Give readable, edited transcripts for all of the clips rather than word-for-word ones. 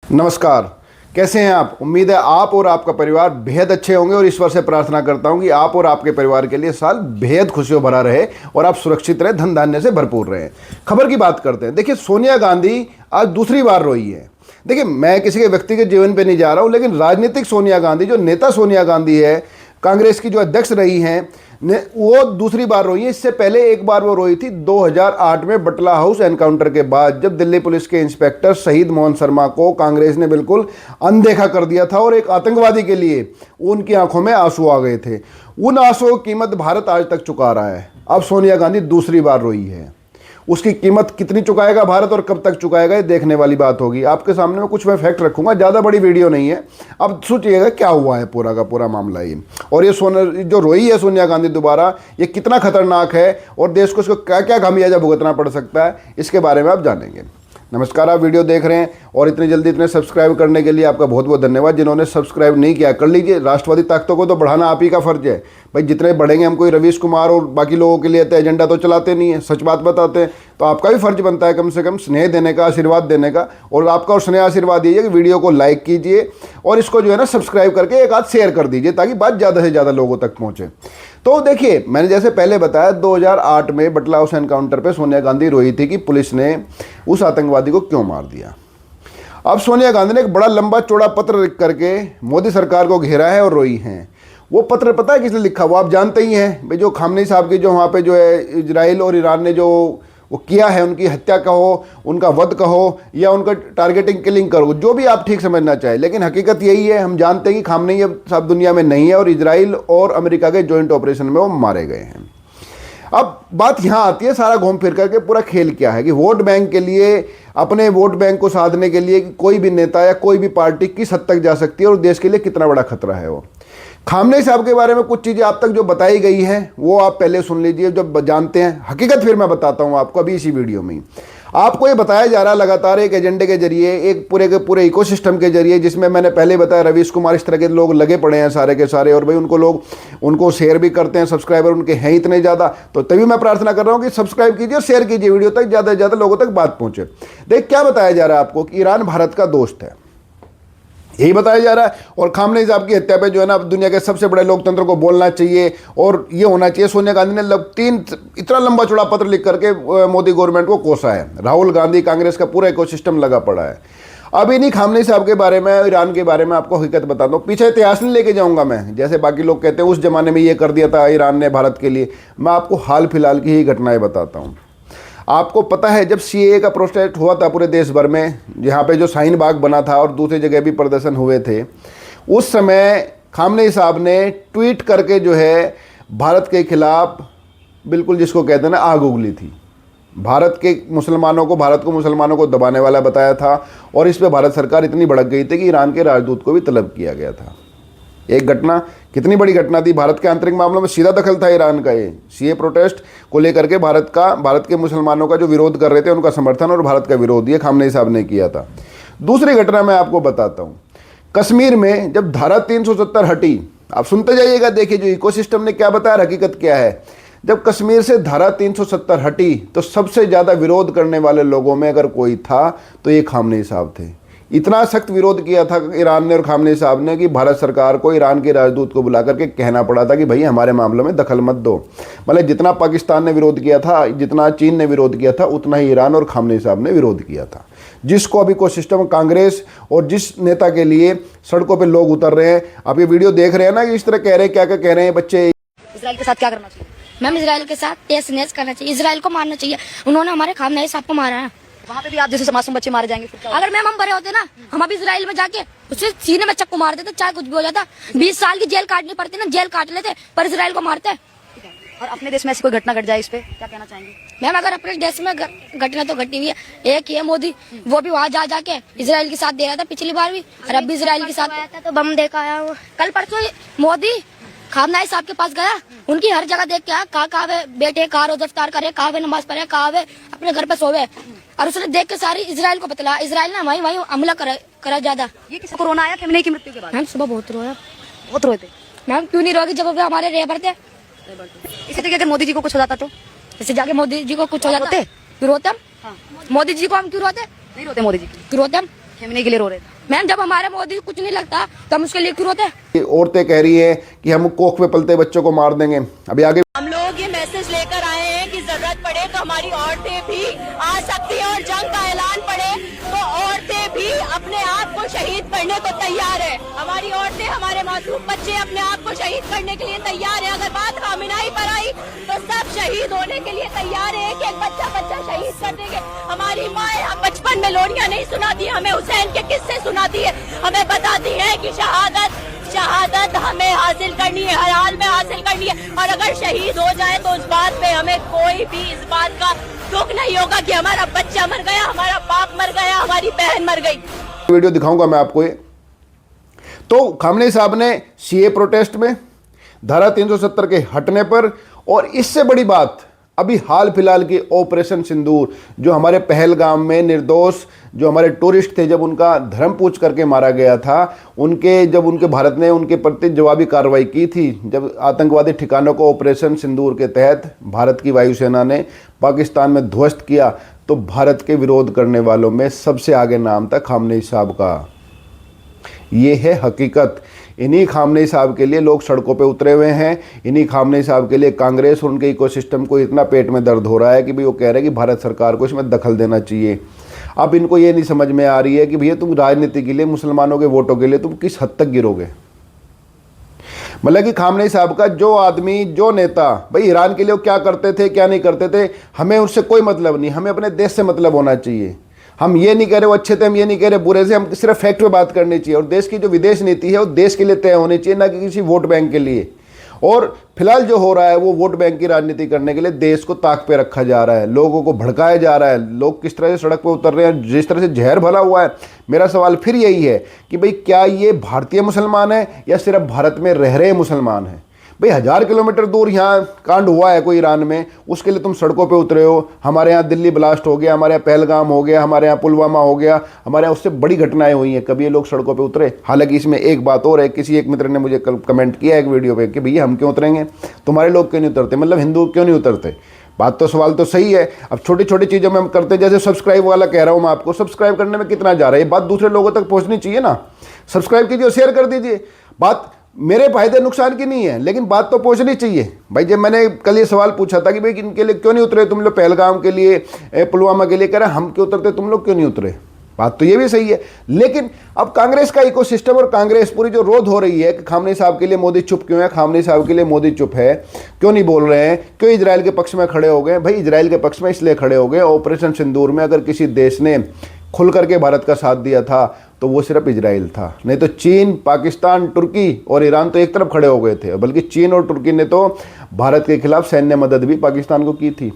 नमस्कार, कैसे हैं आप। उम्मीद है आप और आपका परिवार बेहद अच्छे होंगे और ईश्वर से प्रार्थना करता हूं कि आप और आपके परिवार के लिए साल बेहद खुशियों भरा रहे और आप सुरक्षित रहे, धन धान्य से भरपूर रहे। खबर की बात करते हैं। देखिए, सोनिया गांधी आज दूसरी बार रोई है। देखिए, मैं किसी के व्यक्तिगत जीवन पे नहीं जा रहा हूं, लेकिन राजनीतिक सोनिया गांधी, जो नेता सोनिया गांधी है, कांग्रेस की जो अध्यक्ष रही हैं, वो दूसरी बार रोई है। इससे पहले एक बार वो रोई थी 2008 में बटला हाउस एनकाउंटर के बाद, जब दिल्ली पुलिस के इंस्पेक्टर शहीद मोहन शर्मा को कांग्रेस ने बिल्कुल अनदेखा कर दिया था और एक आतंकवादी के लिए उनकी आंखों में आंसू आ गए थे। उन आंसुओं की कीमत भारत आज तक चुका रहा है। अब सोनिया गांधी दूसरी बार रोई है। उसकी कीमत कितनी चुकाएगा भारत और कब तक चुकाएगा, ये देखने वाली बात होगी। आपके सामने में कुछ मैं फैक्ट रखूंगा, ज़्यादा बड़ी वीडियो नहीं है। अब सोचिएगा क्या हुआ है पूरा का पूरा मामला ये, और ये जो रोई है सोनिया गांधी दोबारा, ये कितना खतरनाक है और देश को इसको क्या क्या खामियाजा भुगतना पड़ सकता है, इसके बारे में आप जानेंगे। नमस्कार, आप वीडियो देख रहे हैं और इतनी जल्दी इतने सब्सक्राइब करने के लिए आपका बहुत बहुत धन्यवाद। जिन्होंने सब्सक्राइब नहीं किया, कर लीजिए। राष्ट्रवादी ताकतों को तो बढ़ाना आप ही का फर्ज है भाई। जितने बढ़ेंगे, हम कोई रवीश कुमार और बाकी लोगों के लिए तो एजेंडा तो चलाते नहीं है, सच बात बताते हैं। तो आपका भी फर्ज बनता है कम से कम स्नेह देने का, आशीर्वाद देने का। और आपका और स्नेह आशीर्वाद ये है कि वीडियो को लाइक कीजिए और इसको जो है ना सब्सक्राइब करके एक आध शेयर कर दीजिए, ताकि बात ज़्यादा से ज़्यादा लोगों तक पहुँचे। तो देखिए, मैंने जैसे पहले बताया, 2008 में बटला हाउस एनकाउंटर पे सोनिया गांधी रोई थी कि पुलिस ने उस आतंकवादी को क्यों मार दिया। अब सोनिया गांधी ने एक बड़ा लंबा चौड़ा पत्र लिख करके मोदी सरकार को घेरा है और रोई हैं। वो पत्र पता है किसने लिखा, वो आप जानते ही हैं भाई। जो खामनेई साहब की जो वहाँ पे जो है इजराइल और ईरान ने जो वो किया है, उनकी हत्या कहो, उनका वध कहो, या उनका टारगेटिंग किलिंग करो, जो भी आप ठीक समझना चाहें, लेकिन हकीकत यही है। हम जानते हैं कि खामनेई अब सब दुनिया में नहीं है और इजराइल और अमेरिका के जॉइंट ऑपरेशन में वो मारे गए हैं। अब बात यहाँ आती है, सारा घूम फिर करके पूरा खेल क्या है कि वोट बैंक के लिए, अपने वोट बैंक को साधने के लिए कोई भी नेता या कोई भी पार्टी किस हद तक जा सकती है और देश के लिए कितना बड़ा खतरा है वो। खामनेई साहब के बारे में कुछ चीज़ें आप तक जो बताई गई हैं वो आप पहले सुन लीजिए, जब जानते हैं। हकीकत फिर मैं बताता हूँ आपको अभी इसी वीडियो में। आपको ये बताया जा रहा है लगातार एक एजेंडे के जरिए, एक पूरे के पूरे इकोसिस्टम के जरिए, जिसमें मैंने पहले बताया रवीश कुमार, इस तरह के लोग लगे पड़े हैं सारे के सारे। और भाई उनको शेयर भी करते हैं, सब्सक्राइबर उनके हैं इतने ज़्यादा। तो तभी मैं प्रार्थना कर रहा हूँ कि सब्सक्राइब कीजिए और शेयर कीजिए वीडियो तक, ज़्यादा से ज़्यादा लोगों तक बात पहुँचे। देख क्या बताया जा रहा है आपको कि ईरान भारत का दोस्त है, यही बताया जा रहा है। और खामनेई साहब की हत्या पे जो है ना, दुनिया के सबसे बड़े लोकतंत्र को बोलना चाहिए और ये होना चाहिए। सोनिया गांधी ने इतना लंबा चौड़ा पत्र लिख करके मोदी गवर्नमेंट को कोसा है। राहुल गांधी, कांग्रेस का पूरा इकोसिस्टम लगा पड़ा है। अब इन्हीं खामनेई साहब के बारे में, ईरान के बारे में आपको हकीकत बताता हूँ। पीछे इतिहास नहीं लेके जाऊँगा मैं, जैसे बाकी लोग कहते हैं उस जमाने में ये कर दिया था ईरान ने भारत के लिए। मैं आपको हाल फिलहाल की ही घटनाएँ बताता हूँ। आपको पता है, जब सीएए का प्रोटेस्ट हुआ था पूरे देश भर में, जहाँ पे जो शाहीन बाग बना था और दूसरी जगह भी प्रदर्शन हुए थे, उस समय खामनेई साहब ने ट्वीट करके जो है भारत के खिलाफ बिल्कुल, जिसको कहते हैं ना, आग उगली थी। भारत को मुसलमानों को दबाने वाला बताया था और इस पर भारत सरकार इतनी भड़क गई थी कि ईरान के राजदूत को भी तलब किया गया था। एक घटना, कितनी बड़ी घटना थी। भारत के आंतरिक मामलों में सीधा दखल था ईरान का। ये सीए प्रोटेस्ट को लेकर के भारत के मुसलमानों का जो विरोध कर रहे थे, उनका समर्थन और भारत का विरोध, ये खामनेई साहब ने किया था। दूसरी घटना मैं आपको बताता हूँ। कश्मीर में जब धारा 370 हटी, आप सुनते जाइएगा, देखिए जो इकोसिस्टम ने क्या बताया, हकीकत क्या है। जब कश्मीर से धारा 370 हटी तो सबसे ज़्यादा विरोध करने वाले लोगों में अगर कोई था तो ये खामनेई साहब थे। इतना सख्त विरोध किया था ईरान ने और खामनेई साहब ने कि भारत सरकार को ईरान के राजदूत को बुला करके कहना पड़ा था कि भाई हमारे मामलों में दखल मत दो। मतलब जितना पाकिस्तान ने विरोध किया था, जितना चीन ने विरोध किया था, उतना ही ईरान और खामनेई साहब ने विरोध किया था। जिसको अभी इकोसिस्टम कांग्रेस और जिस नेता के लिए सड़कों पर लोग उतर रहे हैं, आप ये वीडियो देख रहे हैं ना कि इस तरह कह रहे हैं, क्या क्या कह रहे हैं बच्चे। इजराइल के साथ क्या करना चाहिए? मैम, इजराइल के साथ टेस्ट नेस करना चाहिए, इजराइल को मारना चाहिए। उन्होंने हमारे खामनेई साहब को मारा है। वहाँ पे भी आप जैसे मासूम बच्चे मारे जाएंगे। अगर मैम हम बड़े होते ना, हम अभी इजराइल में जाके उससे सीने में चक्कू मार देते, चाहे कुछ भी हो जाता। 20 साल की जेल काटनी पड़ती ना, जेल काट लेते, पर इजराइल को मारते। और अपने देश में ऐसी कोई घटना घट जाए, इस पे क्या कहना चाहेंगे? मैम, अगर अपने देश में घटना तो घटी हुई है। एक ही है मोदी, वो भी वहाँ जाके इजराइल के साथ दे रहा था पिछली बार भी, और अब भी इजराइल के साथ आया था तो बम देखा आया। कल परसों मोदी खामनेई साहब के पास गया, उनकी हर जगह देख के आया, कहा वे बेटे, कहा रोज इफ्तार करे, कहा वे नमाज पढ़े, कहा वे अपने घर पे सोवे। और उसने देख के सारी इजराइल को बतला, इजराइल ने वहीं हमला करा ज्यादा। ये किसी कोरोना आया खामनेई की मृत्यु के बाद? मैम, सुबह बहुत रोया। बहुत रोए थे मैम, क्यों नहीं रोगी, जब वे हमारे रेबर थे। इसी तरीके अगर मोदी जी को कुछ हो जाता तो? जैसे जाके मोदी जी को कुछ हो जाता, क्यों रोते हम? मोदी जी को हम क्यों रोते? नहीं रोते मोदी जी, क्यों रोते हम? खेमने के लिए रो रहे थे। मैम जब हमारे मोदी को कुछ नहीं लगता तो हम उसके लिए क्यों रोते? ये औरतें कह रही हैं कि हम कोख में पलते बच्चों को मार देंगे। अभी आगे हम लोग ये मैसेज लेकर आए हैं कि जरूरत पड़े तो हमारी औरतें भी आ सकती हैं और जंग का ऐलान पड़े तो औरतें भी अपने आप को शहीद करने को तैयार है। हमारी औरतें, हमारे मासूम बच्चे अपने आप को शहीद करने के लिए तैयार है। अगर बात खामिनाई पर आई तो सब शहीद होने के लिए तैयार है कि एक बच्चा शहीद कर देंगे। हमारी माँ बचपन में लोरियां नहीं सुनाती, हमें हुसैन के किस्से सुनाती है, हमें बताती है कि शहादत हमें हासिल करनी है, हर हाल में हासिल करनी है। और अगर शहीद हो जाए तो उस बात पे हमें कोई भी इस बात का दुख नहीं होगा कि हमारा बच्चा मर गया, हमारा बाप मर गया, हमारी बहन मर गई। वीडियो दिखाऊंगा मैं आपको ये। तो खामनेई साहब ने सीए प्रोटेस्ट में धारा 370 के हटने पर, और इससे बड़ी बात अभी हाल फिलहाल की ऑपरेशन सिंदूर, जो हमारे पहलगाम में निर्दोष जो हमारे टूरिस्ट थे, जब उनका धर्म पूछ करके मारा गया था, जब उनके भारत ने उनके प्रति जवाबी कार्रवाई की थी, जब आतंकवादी ठिकानों को ऑपरेशन सिंदूर के तहत भारत की वायुसेना ने पाकिस्तान में ध्वस्त किया, तो भारत के विरोध करने वालों में सबसे आगे नाम था खामनेई साहब का। ये है हकीकत। इन्हीं खामनेई साहब के लिए लोग सड़कों पे उतरे हुए हैं। इन्हीं खामनेई साहब के लिए कांग्रेस और उनके इकोसिस्टम को इतना पेट में दर्द हो रहा है कि भाई वो कह रहे हैं कि भारत सरकार को इसमें दखल देना चाहिए। अब इनको ये नहीं समझ में आ रही है कि भैया तुम राजनीति के लिए, मुसलमानों के वोटों के लिए तुम किस हद तक गिरोगे। मतलब कि खामनेई साहब का जो आदमी, जो नेता, भाई ईरान के लिए वो क्या करते थे क्या नहीं करते थे, हमें उससे कोई मतलब नहीं, हमें अपने देश से मतलब होना चाहिए। हम ये नहीं कह रहे वो अच्छे थे, हम ये नहीं कह रहे बुरे से, हम सिर्फ फैक्ट पे बात करनी चाहिए। और देश की जो विदेश नीति है वो देश के लिए तय होनी चाहिए, ना कि किसी वोट बैंक के लिए। और फिलहाल जो हो रहा है वो वोट बैंक की राजनीति करने के लिए देश को ताक पे रखा जा रहा है, लोगों को भड़काया जा रहा है, लोग किस तरह से सड़क पे उतर रहे हैं, जिस तरह से जहर भरा हुआ है। मेरा सवाल फिर यही है कि भाई क्या ये भारतीय मुसलमान है या सिर्फ भारत में रह रहे मुसलमान हैं? भाई 1000 किलोमीटर दूर यहाँ कांड हुआ है कोई ईरान में, उसके लिए तुम सड़कों पे उतरे हो। हमारे यहाँ दिल्ली ब्लास्ट हो गया, हमारे यहाँ पहलगाम हो गया, हमारे यहाँ पुलवामा हो गया, हमारे यहाँ उससे बड़ी घटनाएं हुई हैं, कभी ये लोग सड़कों पे उतरे? हालांकि इसमें एक बात और है, किसी एक मित्र ने मुझे कल कमेंट किया एक वीडियो पे कि भैया हम क्यों उतरेंगे, तुम्हारे लोग क्यों नहीं उतरते, मतलब हिंदू क्यों नहीं उतरते? बात तो, सवाल तो सही है। अब छोटी छोटी चीज़ों में हम करते, जैसे सब्सक्राइब वाला कह रहा हूँ मैं आपको, सब्सक्राइब करने में कितना जा रहा है, ये बात दूसरे लोगों तक पहुँचनी चाहिए ना। सब्सक्राइब कीजिए, शेयर कर दीजिए। बात मेरे फायदे नुकसान की नहीं है, लेकिन बात तो पहुंचनी चाहिए। भाई जब मैंने कल ये सवाल पूछा था कि भाई इनके लिए क्यों नहीं उतरे तुम लोग, पहलगाम के लिए, पुलवामा के लिए, कह रहे हम क्यों उतरते, तुम लोग क्यों नहीं उतरे? बात तो ये भी सही है। लेकिन अब कांग्रेस का इकोसिस्टम और कांग्रेस पूरी जो रोध हो रही है कि खामनेई साहब के लिए मोदी चुप क्यों है, खामनेई साहब के लिए मोदी चुप है, क्यों नहीं बोल रहे हैं, क्यों इजराइल के पक्ष में खड़े हो गए? भाई इजराइल के पक्ष में इसलिए खड़े हो गए, ऑपरेशन सिंदूर में अगर किसी देश ने खुल करके भारत का साथ दिया था तो वो सिर्फ इजराइल था, नहीं तो चीन, पाकिस्तान, तुर्की और ईरान तो एक तरफ खड़े हो गए थे। बल्कि चीन और तुर्की ने तो भारत के खिलाफ सैन्य मदद भी पाकिस्तान को की थी।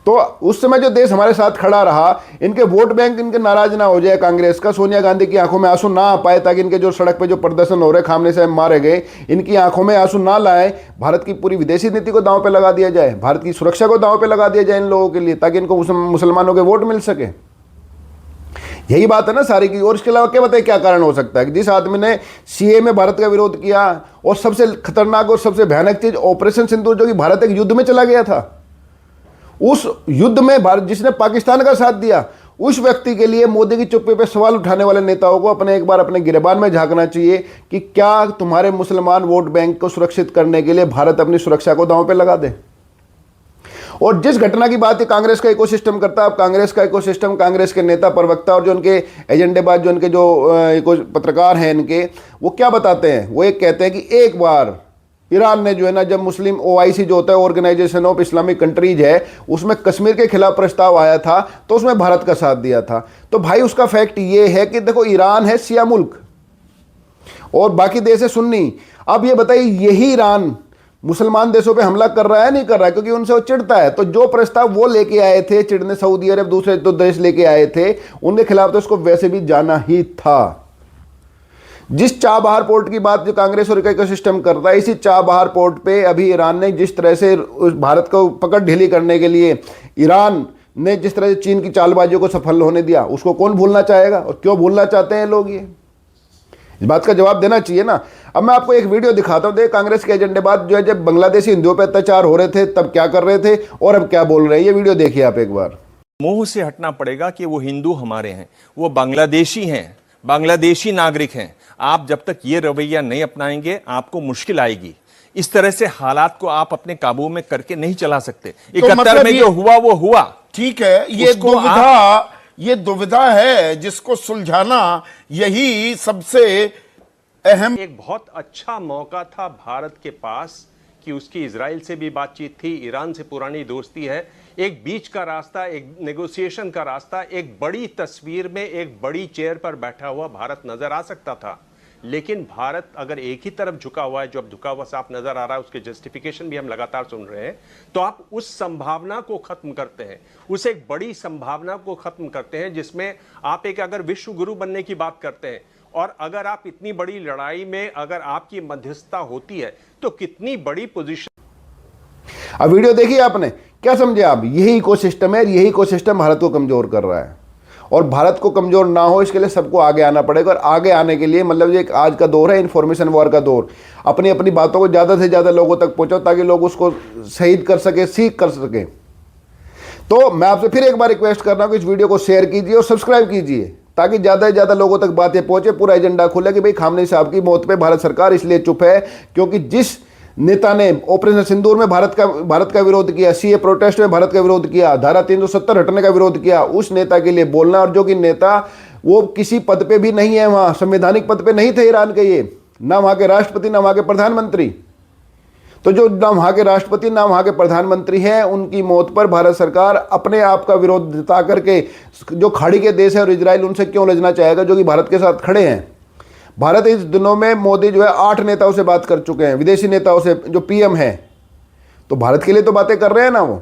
तो उस समय जो देश हमारे साथ खड़ा रहा, इनके वोट बैंक इनके नाराज ना हो जाए कांग्रेस का, सोनिया गांधी की आंखों में आंसू ना आ पाए, ताकि इनके जो सड़क पे जो प्रदर्शन हो रहे, खामनेई साहब मारे गए, इनकी आंखों में आंसू ना लाए, भारत की पूरी विदेशी नीति को दांव पे लगा दिया जाए, भारत की सुरक्षा को दांव पे लगा दिया जाए इन लोगों के लिए, ताकि इनको मुसलमानों के वोट मिल सके। यही बात है ना सारी की। और इसके अलावा क्या बताइए क्या कारण हो सकता है कि जिस आदमी ने सीए में भारत का विरोध किया, और सबसे खतरनाक और सबसे भयानक चीज ऑपरेशन सिंदूर, जो कि भारत एक युद्ध में चला गया था, उस युद्ध में भारत जिसने पाकिस्तान का साथ दिया, उस व्यक्ति के लिए मोदी की चुप्पी पे सवाल उठाने वाले नेताओं को अपने एक बार अपने गिरबान में झांकना चाहिए कि क्या तुम्हारे मुसलमान वोट बैंक को सुरक्षित करने के लिए भारत अपनी सुरक्षा को दांव पे लगा दे। और जिस घटना की बात कांग्रेस का इकोसिस्टम करता है, अब कांग्रेस का इकोसिस्टम, कांग्रेस के नेता, प्रवक्ता और जो उनके एजेंडेबाज, जो उनके जो पत्रकार हैं इनके, वो क्या बताते हैं? वो एक कहते हैं कि एक बार ईरान ने जो है ना, जब मुस्लिम OIC जो होता है, ऑर्गेनाइजेशन ऑफ इस्लामिक कंट्रीज है, उसमें कश्मीर के खिलाफ प्रस्ताव आया था तो उसमें भारत का साथ दिया था। तो भाई उसका फैक्ट ये है कि देखो, ईरान है शिया मुल्क और बाकी देश है सुन्नी। अब ये बताइए, यही ईरान मुसलमान देशों पे हमला कर रहा है नहीं कर रहा है? क्योंकि उनसे वो चिढ़ता है। तो जो प्रस्ताव वो लेके आए थे चिढ़ने, सऊदी अरब, दूसरे तो देश लेके आए थे, उनके खिलाफ तो उसको वैसे भी जाना ही था। जिस चाबहार पोर्ट की बात जो कांग्रेस और इकोसिस्टम करता है, इसी चाबहार पोर्ट पे अभी ईरान ने जिस तरह से भारत को पकड़ ढीली करने के लिए, ईरान ने जिस तरह से चीन की चालबाजियों को सफल होने दिया, उसको कौन भूलना चाहेगा? और क्यों भूलना चाहते हैं लोग? ये इस बात का जवाब देना चाहिए ना। अब मैं आपको एक वीडियो दिखाता हूं, देख कांग्रेस के एजेंडेबाज जो है, जब बांग्लादेशी हिंदुओं पर अत्याचार हो रहे थे तब क्या कर रहे थे और अब क्या बोल रहे हैं। ये वीडियो देखिए आप एक बार। मोह से हटना पड़ेगा कि वो हिंदू हमारे हैं, वो बांग्लादेशी हैं, बांग्लादेशी नागरिक हैं, आप जब तक ये रवैया नहीं अपनाएंगे आपको मुश्किल आएगी। इस तरह से हालात को आप अपने काबू में करके नहीं चला सकते। 71 मतलब में जो हुआ वो हुआ। ठीक है, ये दुविधा है जिसको सुलझाना यही सबसे अहम। एक बहुत अच्छा मौका था भारत के पास कि उसकी इजराइल से भी बातचीत थी, ईरान से पुरानी दोस्ती है, एक बीच का रास्ता, एक नेगोशिएशन का रास्ता, एक बड़ी तस्वीर में एक बड़ी चेयर पर बैठा हुआ भारत नजर आ सकता था। लेकिन भारत अगर एक ही तरफ झुका हुआ है, जो अब झुका हुआ साफ नजर आ रहा है, उसके जस्टिफिकेशन भी हम लगातार सुन रहे हैं, तो आप उस संभावना को खत्म करते हैं, उस एक बड़ी संभावना को खत्म करते हैं जिसमें आप एक अगर विश्व गुरु बनने की बात करते हैं, और अगर आप इतनी बड़ी लड़ाई में अगर आपकी मध्यस्थता होती है तो कितनी बड़ी पोजीशन। अब वीडियो देखिए आपने, क्या समझे आप? यही इकोसिस्टम है, यही इकोसिस्टम भारत को कमजोर कर रहा है, और भारत को कमजोर ना हो इसके लिए सबको आगे आना पड़ेगा। और आगे आने के लिए मतलब ये आज का दौर है, इंफॉर्मेशन वॉर का दौर। अपनी अपनी बातों को ज़्यादा से ज़्यादा लोगों तक पहुंचाओ ताकि लोग उसको शहीद कर सके, सीख कर सके। तो मैं आपसे फिर एक बार रिक्वेस्ट कर रहा हूँ कि इस वीडियो को शेयर कीजिए और सब्सक्राइब कीजिए ताकि ज़्यादा से ज़्यादा लोगों तक बातें पहुंचे, पूरा एजेंडा खुले कि भाई खामनेई साहब की मौत पे भारत सरकार इसलिए चुप है क्योंकि जिस नेता ने ऑपरेशन सिंदूर में भारत का विरोध किया, सीए प्रोटेस्ट में भारत का विरोध किया, धारा 370 हटने का विरोध किया, उस नेता के लिए बोलना, और जो कि नेता वो किसी पद पे भी नहीं है, वहाँ संवैधानिक पद पे नहीं थे ईरान के, ये ना वहाँ के राष्ट्रपति ना वहाँ के प्रधानमंत्री। तो जो ना वहाँ के राष्ट्रपति ना वहाँ के प्रधानमंत्री हैं, उनकी मौत पर भारत सरकार अपने आप का विरोध जता करके जो खाड़ी के देश है और इजराइल, उनसे क्यों लड़ना चाहेगा जो कि भारत के साथ खड़े हैं। भारत इस दिनों में मोदी जो है 8 नेताओं से बात कर चुके हैं, विदेशी नेताओं से, जो पीएम है, तो भारत के लिए तो बातें कर रहे हैं ना वो।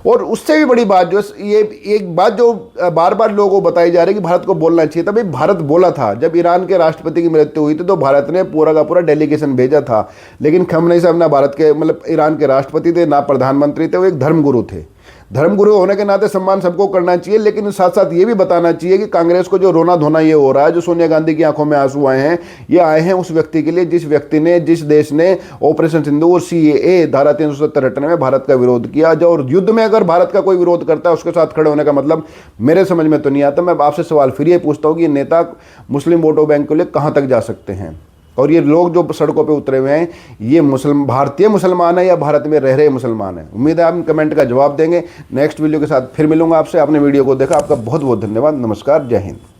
और उससे भी बड़ी बात जो ये एक बात जो बार बार लोगों को बताई जा रही है कि भारत को बोलना चाहिए था। भाई भारत बोला था, जब ईरान के राष्ट्रपति की मृत्यु हुई थी तो भारत ने पूरा का पूरा डेलीगेशन भेजा था, लेकिन खामनेई साहब ना भारत के मतलब ईरान के राष्ट्रपति थे ना प्रधानमंत्री थे, वो एक धर्मगुरु थे। धर्मगुरु होने के नाते सम्मान सबको करना चाहिए, लेकिन साथ साथ ये भी बताना चाहिए कि कांग्रेस को जो रोना धोना ये हो रहा है, जो सोनिया गांधी की आंखों में आंसू आए हैं, ये आए हैं उस व्यक्ति के लिए जिस व्यक्ति ने, जिस देश ने ऑपरेशन सिंदूर, सीएए, धारा 370 हटने में भारत का विरोध किया। जो और युद्ध में अगर भारत का कोई विरोध करता है उसके साथ खड़े होने का मतलब मेरे समझ में तो नहीं आता। मैं आपसे सवाल फिर ये पूछता हूँ कि ये नेता मुस्लिम वोटों बैंक के लिए कहाँ तक जा सकते हैं? और ये लोग जो सड़कों पे उतरे हुए हैं, ये भारतीय मुसलमान है या भारत में रह रहे मुसलमान हैं? उम्मीद है आप कमेंट का जवाब देंगे। नेक्स्ट वीडियो के साथ फिर मिलूंगा आपसे। आपने वीडियो को देखा, आपका बहुत बहुत धन्यवाद। नमस्कार, जय हिंद।